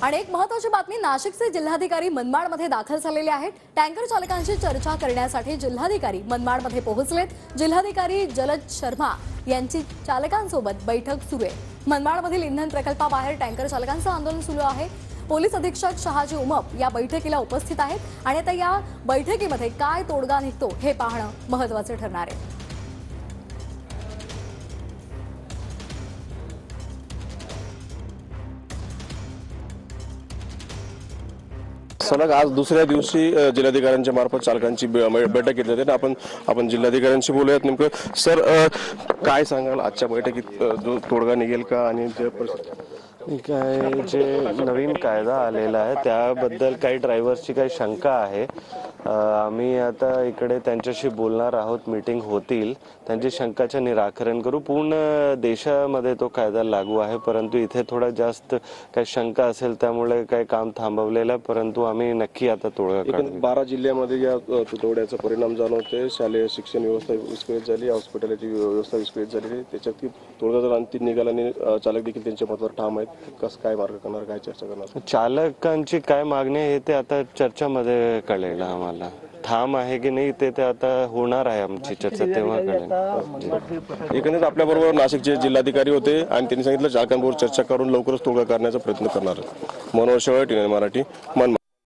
आणि एक महत्त्वाची बातमी, नाशिकचे जिल्हाधिकारी मनमाडमध्ये दाखल झालेले आहेत। टँकर चालकांशी चर्चा करण्यासाठी जिल्हाधिकारी मनमाडमध्ये पोहोचलेत। जिल्हाधिकारी जलज शर्मा यांची चालकांसोबत बैठक सुरू आहे। मनमाडमधील इंधन प्रकल्पाबाहेर टँकर चालकांचं आंदोलन सुरू आहे। पोलीस अधीक्षक शहाजी उमप या बैठकीला उपस्थित आहेत आणि आता या बैठकीमध्ये काय तोडगा निघतो हे पाहणं महत्त्वाचं ठरणार आहे। सलग आज दुसऱ्या दिवशी जिल्हाधिकाऱ्यांच्या मार्फत चालकांची बैठक घेतली जाते। आपण जिल्हाधिकाऱ्यांशी बोलूयात। नेमकं सर काय सांगाल, आजच्या बैठकीत जो तोडगा निघेल का आणि जे नवीन कायदा आलेला आहे त्याबद्दल काही ड्रायव्हर्सची काही शंका आहे। आम्ही आता इकडे त्यांच्याशी बोलणार आहोत, मीटिंग होतील, त्यांची शंकाचे निराकरण करू। पूर्ण देशामध्ये तो कायदा लागू आहे, परंतु इथे थोडा जास्त काही शंका असेल त्यामुळे काही काम थांबवलेलं आहे, परंतु आम्ही नक्की आता तोडगा काढू। 12 जिल्ह्यामध्ये या तुटवड्याचा परिणाम जाणवतोय। शालेय शिक्षण व्यवस्था विस्कळीत झाली, हॉस्पिटलची व्यवस्था विस्कळीत झाली। त्याच्यात तोडगा जर अंतिम निघाला आणि चालक देखील त्यांच्या मतावर ठाम आहेत, कसं काय मार्ग करणार, काय चर्चा करणार? चालकांची काय मागणी आहे ते आता चर्चामध्ये कळेल आम्हाला। ठाम आहे की नाही ते आता होणार आहे आमची चर्चा, तेव्हा कळेल। एकंदरीत आपल्याबरोबर नाशिकचे जिल्हाधिकारी होते आणि त्यांनी सांगितलं चालकांबरोबर चर्चा करून लवकरच तोडगा करण्याचा प्रयत्न करणार। मनोहर शेवाळे, टीएनए मराठी, मनमाड।